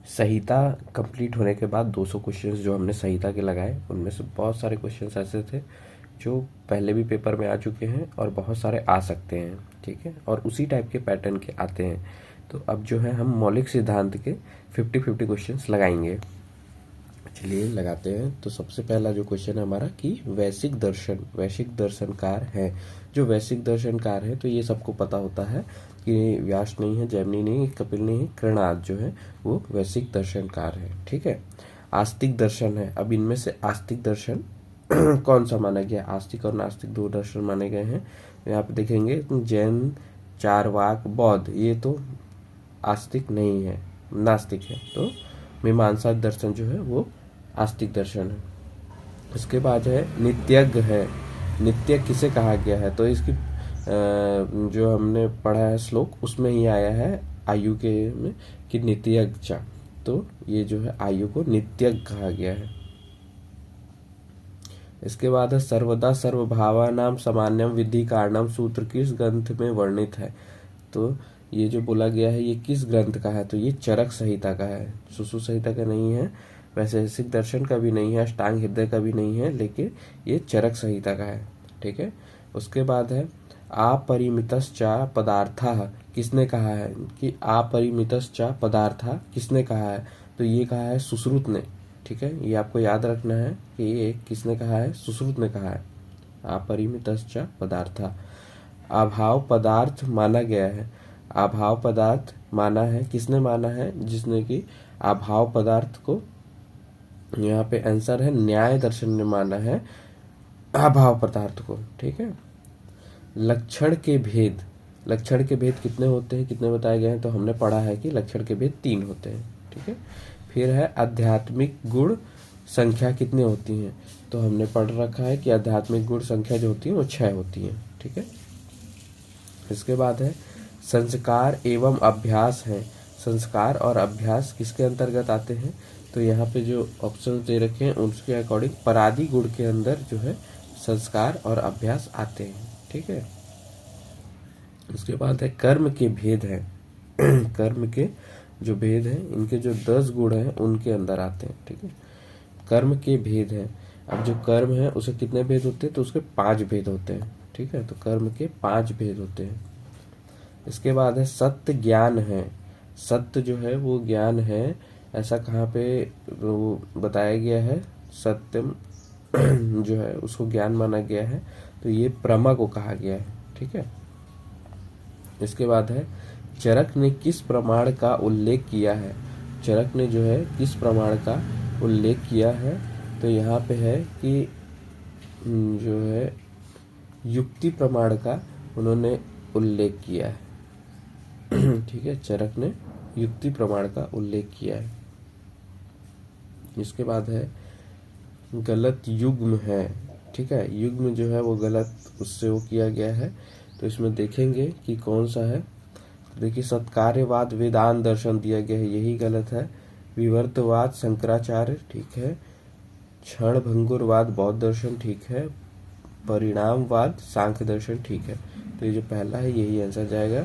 संहिता complete होने के बाद 200 क्वेश्चंस जो हमने संहिता के लगाए, उनमें से बहुत सारे क्वेश्चंस ऐसे थे जो पहले भी पेपर में आ चुके हैं और बहुत सारे आ सकते हैं, ठीक है, और उसी टाइप के पैटर्न के आते हैं। तो अब जो है हम मौलिक सिद्धांत के 50-50 क्वेश्चंस लगाएंगे। चलिए लगाते हैं। तो सबसे पहला जो क्वेश्चन है हमारा कि वैश्विक दर्शनकार है। जो वैश्विक दर्शनकार है तो ये सबको पता होता है कि व्यास नहीं है, जैमिनी नहीं है, कपिल नहीं है, कृणाद जो है वो वैश्विक दर्शनकार है, ठीक है। आस्तिक दर्शन है। अब इनमें से आस्तिक दर्शन कौन सा माना गया? आस्तिक और नास्तिक दो दर्शन माने गए हैं। यहाँ पे देखेंगे जैन, चारवाक, बौद्ध, ये तो आस्तिक नहीं है, नास्तिक है। तो मीमांसा दर्शन जो है वो आस्तिक दर्शन है। उसके बाद है नित्यज्ञ है। नित्य किसे कहा गया है? तो इसकी जो हमने पढ़ा है श्लोक, उसमें ही आया है आयु के में कि नित्यज्ञ। तो ये जो है आयु को नित्यज्ञ कहा गया है। इसके बाद है सर्वदा सर्वभावानां सामान्यम विधि कारणम सूत्र किस ग्रंथ में वर्णित है? तो ये जो बोला गया है ये किस ग्रंथ का है? तो ये चरक संहिता का है, सुश्रुत संहिता का नहीं है, वैशेषिक दर्शन का भी नहीं है, अष्टांग हृदय का भी नहीं है, लेकिन ये चरक संहिता का है, ठीक है। उसके बाद है अपरिमितश्चा पदार्थः किसने कहा है? कि अपरिमितश्चा पदार्थः किसने कहा है? तो ये कहा है सुश्रुत ने, ठीक है। ये आपको याद रखना है कि ये किसने कहा है? सुश्रुत ने कहा है। अपरिमितश्च पदार्थः। अभाव पदार्थ माना गया है। अभाव पदार्थ माना है, किसने माना है? जिसने कि अभाव पदार्थ को, यहाँ पे आंसर है न्याय दर्शन ने माना है अभाव पदार्थ को, ठीक है। लक्षण के भेद कितने होते हैं, कितने बताए गए हैं? तो हमने पढ़ा है कि लक्षण के भेद 3 होते हैं, ठीक है। फिर है आध्यात्मिक गुण संख्या कितने होती हैं? तो हमने पढ़ रखा है कि आध्यात्मिक गुण संख्या जो होती है वो 6 होती है, ठीक है। इसके बाद है संस्कार एवं अभ्यास है। संस्कार और अभ्यास किसके अंतर्गत आते हैं? तो यहाँ पे जो ऑप्शन दे रखे हैं उसके अकॉर्डिंग परादी गुण के अंदर जो है संस्कार और अभ्यास आते हैं, ठीक है। उसके बाद है कर्म के भेद है। कर्म के जो भेद हैं, इनके जो 10 गुण हैं उनके अंदर आते हैं, ठीक है। कर्म के भेद है। अब जो कर्म है उसे कितने भेद होते हैं? तो उसके 5 भेद होते हैं, ठीक है। तो कर्म के 5 भेद होते हैं। इसके बाद है सत्य ज्ञान है। सत्य जो है वो ज्ञान है, ऐसा कहाँ पे वो बताया गया है? सत्यम जो है उसको ज्ञान माना गया है, तो ये प्रमा को कहा गया है, ठीक है। इसके बाद है चरक ने किस प्रमाण का उल्लेख किया है? चरक ने जो है किस प्रमाण का उल्लेख किया है? तो यहाँ पे है कि जो है युक्ति प्रमाण का उन्होंने उल्लेख किया है, ठीक है। चरक ने युक्ति प्रमाण का उल्लेख किया है। इसके बाद है गलत युग्म है, ठीक है। युग्म जो है वो गलत उससे वो किया गया है, तो इसमें देखेंगे कि कौन सा है। देखिए सत्कार्यवाद वेदांत दर्शन दिया गया है, यही गलत है। विवर्तवाद शंकराचार्य, ठीक है। क्षण भंगुरवाद बौद्ध दर्शन, ठीक है। परिणामवाद सांख्य दर्शन, ठीक है। तो ये जो पहला है यही आंसर जाएगा।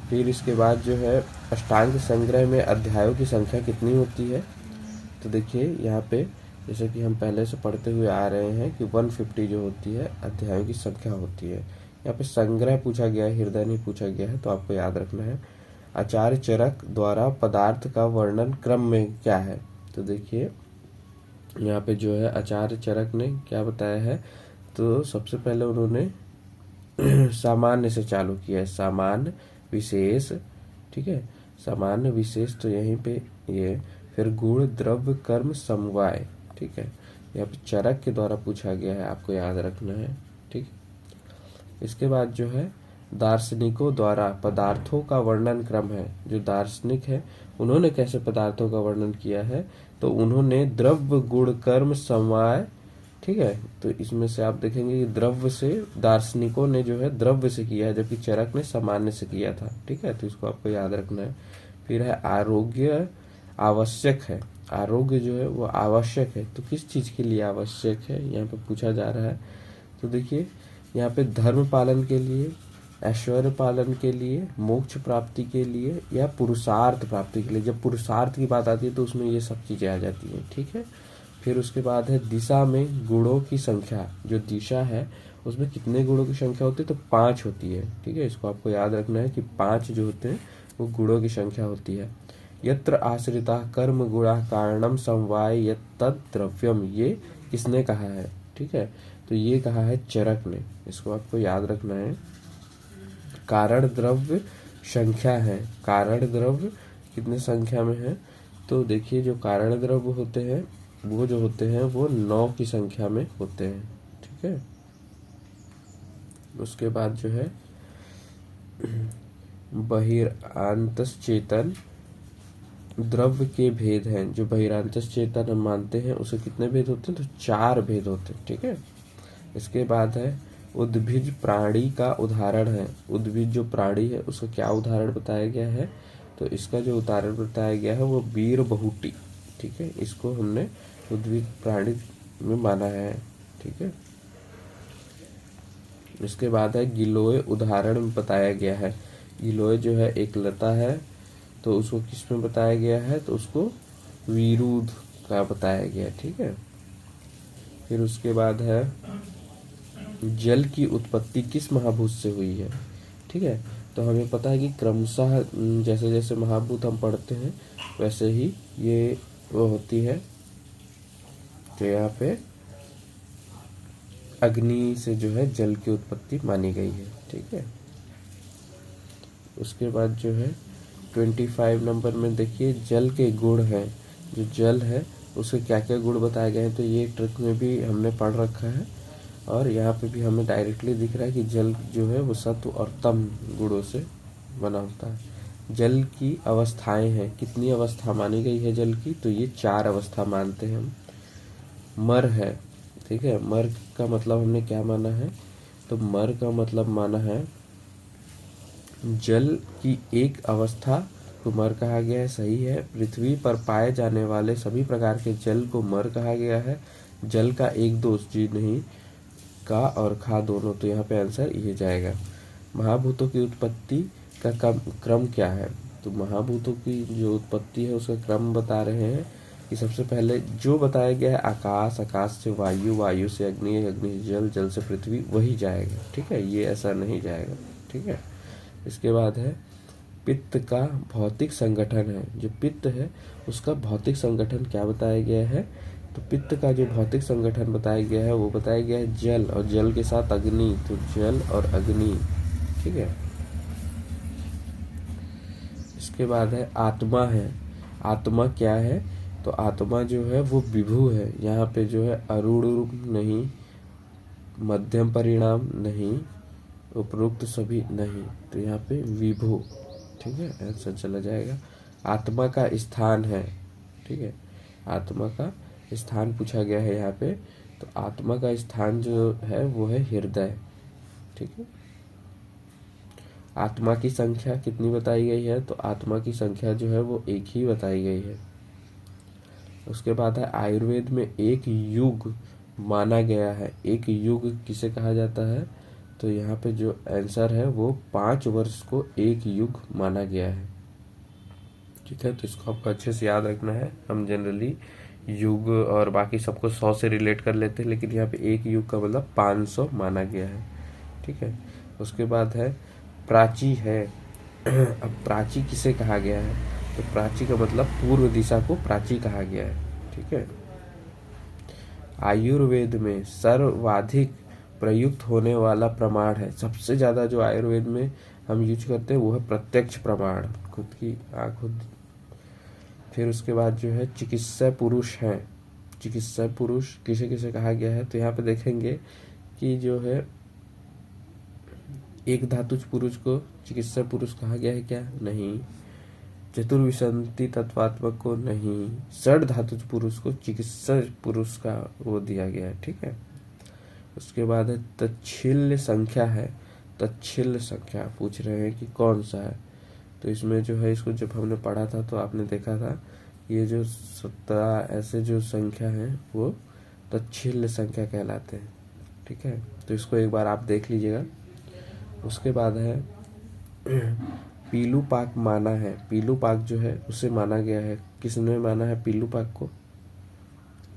फिर इसके बाद जो है अष्टांग संग्रह में अध्यायों की संख्या कितनी होती है? तो देखिए यहाँ पे जैसे कि हम पहले से पढ़ते हुए आ रहे हैं कि 150 जो होती है अध्यायों की संख्या होती है। यहाँ पे संग्रह पूछा गया है, हृदय नहीं पूछा गया है, तो आपको याद रखना है। आचार्य चरक द्वारा पदार्थ का वर्णन क्रम में क्या है? तो देखिए यहाँ पे जो है आचार्य चरक ने क्या बताया है? तो सबसे पहले उन्होंने सामान्य से चालू किया है, सामान्य विशेष, ठीक है। सामान्य विशेष तो यहीं पे ये, फिर गुण द्रव्य कर्म समवाय, ठीक है। यहाँ पे चरक के द्वारा पूछा गया है, आपको याद रखना है, ठीक। इसके बाद जो है दार्शनिकों द्वारा पदार्थों का वर्णन क्रम है। जो दार्शनिक है उन्होंने कैसे पदार्थों का वर्णन किया है? तो उन्होंने द्रव्य गुण कर्म समवाय, ठीक है। तो इसमें से आप देखेंगे कि द्रव्य से दार्शनिकों ने जो है द्रव्य से किया है, जबकि चरक ने सामान्य से किया था, ठीक है। तो इसको आपको याद रखना है। फिर है आरोग्य आवश्यक है। आरोग्य जो है वो आवश्यक है, तो किस चीज के लिए आवश्यक है यहाँ पे पूछा जा रहा है? तो देखिए यहाँ पे धर्म पालन के लिए, ऐश्वर्य पालन के लिए, मोक्ष प्राप्ति के लिए, या पुरुषार्थ प्राप्ति के लिए। जब पुरुषार्थ की बात आती है तो उसमें ये सब चीजें आ जाती हैं, ठीक है। फिर उसके बाद है दिशा में गुणों की संख्या। जो दिशा है उसमें कितने गुणों की संख्या होती है, तो 5 होती है, ठीक है। इसको आपको याद रखना है कि 5 जो होते हैं वो गुणों की संख्या होती है। यत्र आश्रिता कर्म गुणा कारणम समवाय यत्तद् द्रव्यम, ये किसने कहा है, ठीक है। तो ये कहा है चरक ने, इसको आपको याद रखना है। कारण द्रव्य संख्या है, कारण द्रव्य कितने संख्या में है, तो देखिए जो कारण द्रव्य होते हैं वो जो होते हैं वो 9 की संख्या में होते हैं, ठीक है। उसके बाद जो है बहिरांतस चेतन द्रव्य के भेद हैं। जो बहिरांतस चेतन हम मानते हैं उसे कितने भेद होते हैं, तो 4 भेद होते हैं, ठीक है। इसके बाद है उद्भिज प्राणी का उदाहरण है। उद्भिज जो प्राणी है उसका क्या उदाहरण बताया गया है, तो इसका जो उदाहरण बताया गया है वो वीर बहुटी, ठीक है। इसको हमने उद्भिज प्राणी में माना है, ठीक है। इसके बाद है गिलोय उदाहरण में बताया गया है। गिलोय जो है एक लता है, तो उसको किस में बताया गया है, तो उसको विरुद्ध का बताया गया, ठीक है। फिर उसके बाद है जल की उत्पत्ति किस महाभूत से हुई है, ठीक है। तो हमें पता है कि क्रमशः जैसे जैसे महाभूत हम पढ़ते हैं वैसे ही ये वो होती है। तो यहाँ पे अग्नि से जो है जल की उत्पत्ति मानी गई है, ठीक है। उसके बाद जो है 25 नंबर में देखिए जल के गुण हैं। जो जल है उसके क्या क्या गुण बताए गए हैं, तो ये ट्रिक में भी हमने पढ़ रखा है और यहाँ पे भी हमें डायरेक्टली दिख रहा है कि जल जो है वो सत्व और तम गुणों से बना होता है। जल की अवस्थाएं हैं, कितनी अवस्था मानी गई है जल की, तो ये 4 अवस्था मानते हैं हम। मर है, ठीक है। मर का मतलब हमने क्या माना है, तो मर का मतलब माना है जल की एक अवस्था को मर कहा गया है, सही है। पृथ्वी पर पाए जाने वाले सभी प्रकार के जल को मर कहा गया है। जल का एक दोष जी नहीं, का और खा दोनों, तो यहाँ पे आंसर ये जाएगा। महाभूतों की उत्पत्ति का क्रम क्या है, तो महाभूतों की जो उत्पत्ति है उसका क्रम बता रहे हैं कि सबसे पहले जो बताया गया है आकाश, आकाश से वायु, वायु से अग्नि, अग्नि से जल, जल से पृथ्वी, वही जाएगा, ठीक है। ये ऐसा नहीं जाएगा, ठीक है। इसके बाद है पित्त का भौतिक संगठन है। जो पित्त है उसका भौतिक संगठन क्या बताया गया है, तो पित्त का जो भौतिक संगठन बताया गया है वो बताया गया है जल, और जल के साथ अग्नि, तो जल और अग्नि, ठीक है। इसके बाद है आत्मा है। आत्मा क्या है, तो आत्मा जो है वो विभु है। यहाँ पे जो है अरूढ़ नहीं, मध्यम परिणाम नहीं, उपरोक्त सभी नहीं, तो यहाँ पे विभु, ठीक है, आंसर चला जाएगा। आत्मा का स्थान है, ठीक है। आत्मा का स्थान पूछा गया है यहाँ पे, तो आत्मा का स्थान जो है वो है हृदय, ठीक है। आत्मा की संख्या कितनी बताई गई है, तो आत्मा की संख्या जो है वो 1 ही बताई गई है। उसके बाद है आयुर्वेद में एक युग माना गया है। एक युग किसे कहा जाता है, तो यहाँ पे जो आंसर है वो 5 वर्ष को एक युग माना गया है, ठीक है। तो इसको आपको अच्छे से याद रखना है। हम जनरली युग और बाकी सबको 100 से रिलेट कर लेते हैं, लेकिन यहाँ पे एक युग का मतलब 500 माना गया है, ठीक है। उसके बाद है प्राची है। अब प्राची किसे कहा गया है, तो प्राची का मतलब पूर्व दिशा को प्राची कहा गया है, ठीक है। आयुर्वेद में सर्वाधिक प्रयुक्त होने वाला प्रमाण है। सबसे ज्यादा जो आयुर्वेद में हम यूज करते हैं वो है प्रत्यक्ष प्रमाण, खुद की खुद। फिर उसके बाद जो है चिकित्सा पुरुष है। चिकित्सा पुरुष किसे किसे कहा गया है, तो यहाँ पे देखेंगे कि जो है एक धातुज पुरुष को चिकित्सा पुरुष कहा गया है क्या, नहीं। चतुर्विंशति तत्वात्मक को नहीं। षड धातुज पुरुष को चिकित्सा पुरुष का वो दिया गया है, ठीक है। उसके बाद है तच्छिल्य संख्या है। तच्छिल्य संख्या पूछ रहे हैं कि कौन सा है, तो इसमें जो है इसको जब हमने पढ़ा था तो आपने देखा था ये जो 17 ऐसे जो संख्या है वो तच्छिल्य संख्या कहलाते हैं, ठीक है। तो इसको एक बार आप देख लीजिएगा। उसके बाद है पीलू पाक माना है। पीलू पाक जो है उसे माना गया है, किसने माना है पीलू पाक को?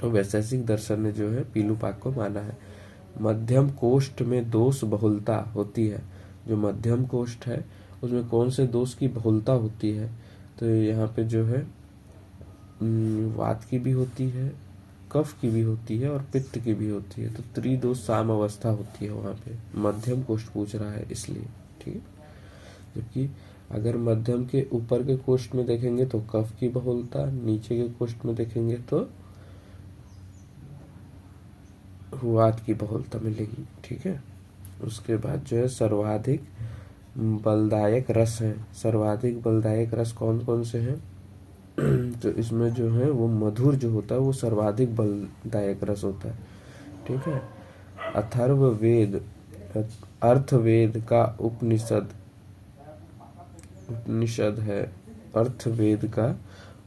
तो वैशेषिक दर्शन ने जो है पीलू पाक को माना है। मध्यम कोष्ठ में दोष बहुलता होती है। जो मध्यम कोष्ठ है उसमें कौन से दोष की बहुलता होती है? तो यहाँ पे जो है वात की भी होती है, कफ की भी होती है और पित्त की भी होती है। तो त्रिदोष साम अवस्था होती है वहाँ पे, मध्यम कोष्ठ पूछ रहा है इसलिए, ठीक है। जबकि अगर मध्यम के ऊपर के कोष्ठ में देखेंगे तो कफ की बहुलता, नीचे के कोष्ठ में देखेंगे तो वात की बहुलता मिलेगी, ठीक है। उसके बाद जो है सर्वाधिक बलदायक रस है। सर्वाधिक बलदायक रस कौन कौन से हैं? तो इसमें जो है वो मधुर जो होता है वो सर्वाधिक बलदायक रस होता है, ठीक है। अथर्ववेद, अर्थवेद का उपनिषद है। अर्थवेद का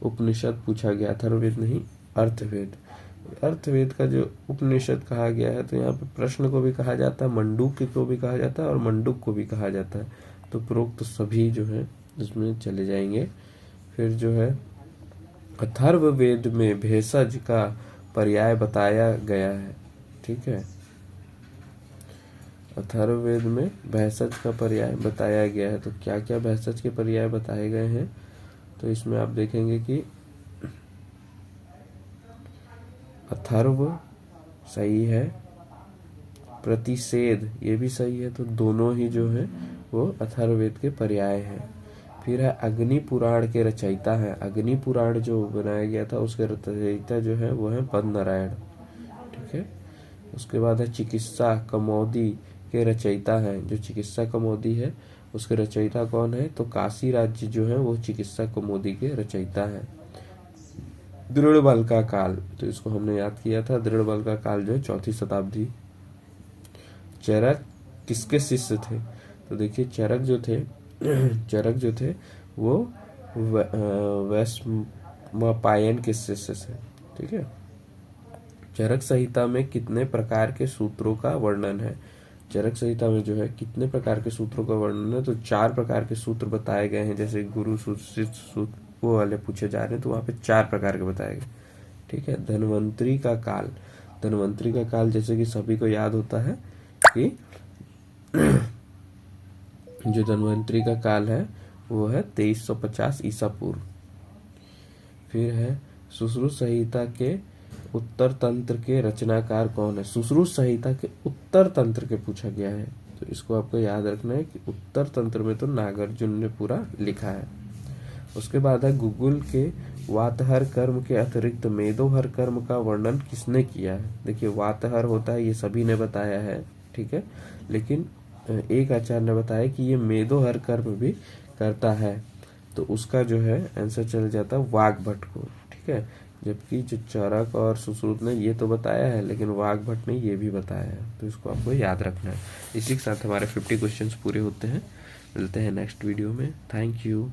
उपनिषद पूछा गया, अथर्ववेद नहीं अर्थवेद। अर्थवेद का जो उपनिषद कहा गया है, तो यहाँ पे प्रश्न को भी कहा जाता है, मंडूक को भी कहा जाता है और मंडूक को भी कहा जाता है। तो प्रोक्त सभी जो है इसमें चले जाएंगे। फिर जो है अथर्ववेद में भेषज का पर्याय बताया गया है, ठीक है। अथर्ववेद में भेषज का पर्याय बताया गया है। तो क्या क्या भेषज के पर्याय बताए गए हैं? तो इसमें आप देखेंगे कि अथर्व सही है, प्रतिषेध ये भी सही है। तो दोनों ही जो है वो अथर्ववेद के पर्याय हैं। फिर है अग्नि पुराण के रचयिता है। अग्नि पुराण जो बनाया गया था उसके रचयिता जो है वो है पद्म नारायण, ठीक है। उसके बाद है चिकित्सा कमोदी के रचयिता है। जो चिकित्सा कमोदी है उसके रचयिता कौन है? तो काशी राज्य जो है वो चिकित्सा कमोदी के रचयिता है। दृढ़ बल का काल, तो इसको हमने याद किया था। दृढ़ बल का काल जो है 4वीं शताब्दी। चरक किसके शिष्य थे? तो देखिए चरक जो थे वो वैशंपायन के शिष्य थे, ठीक है। चरक संहिता में कितने प्रकार के सूत्रों का वर्णन है? चरक संहिता में जो है कितने प्रकार के सूत्रों का वर्णन है? तो 4 प्रकार के सूत्र बताए गए हैं। जैसे गुरु सूत्र, शिष्य सूत्र वो वाले पूछे जा रहे हैं, तो वहां पे 4 प्रकार के बताए गए, ठीक है। धन्वंतरी का काल, धन्वंतरी का काल जैसे कि सभी को याद होता है कि जो धन्वंतरी का काल है वो है 2350 ईसा पूर्व। फिर है सुश्रुत संहिता के उत्तर तंत्र के रचनाकार कौन है? सुश्रुत संहिता के उत्तर तंत्र के पूछा गया है, तो इसको आपको याद रखना है कि उत्तर तंत्र में तो नागार्जुन ने पूरा लिखा है। उसके बाद है गुगुल के वातहर कर्म के अतिरिक्त मेदोहर कर्म का वर्णन किसने किया है? देखिए वातहर होता है ये सभी ने बताया है, ठीक है, लेकिन एक आचार्य ने बताया कि ये मेदोहर कर्म भी करता है, तो उसका जो है आंसर चल जाता है वाग्भट को, ठीक है। जबकि जो चरक और सुश्रुत ने ये तो बताया है लेकिन वाग्भट ने ये भी बताया है, तो इसको आपको याद रखना है। इसी के साथ हमारे 50 क्वेश्चंस पूरे होते हैं। मिलते हैं नेक्स्ट वीडियो में। Thank you.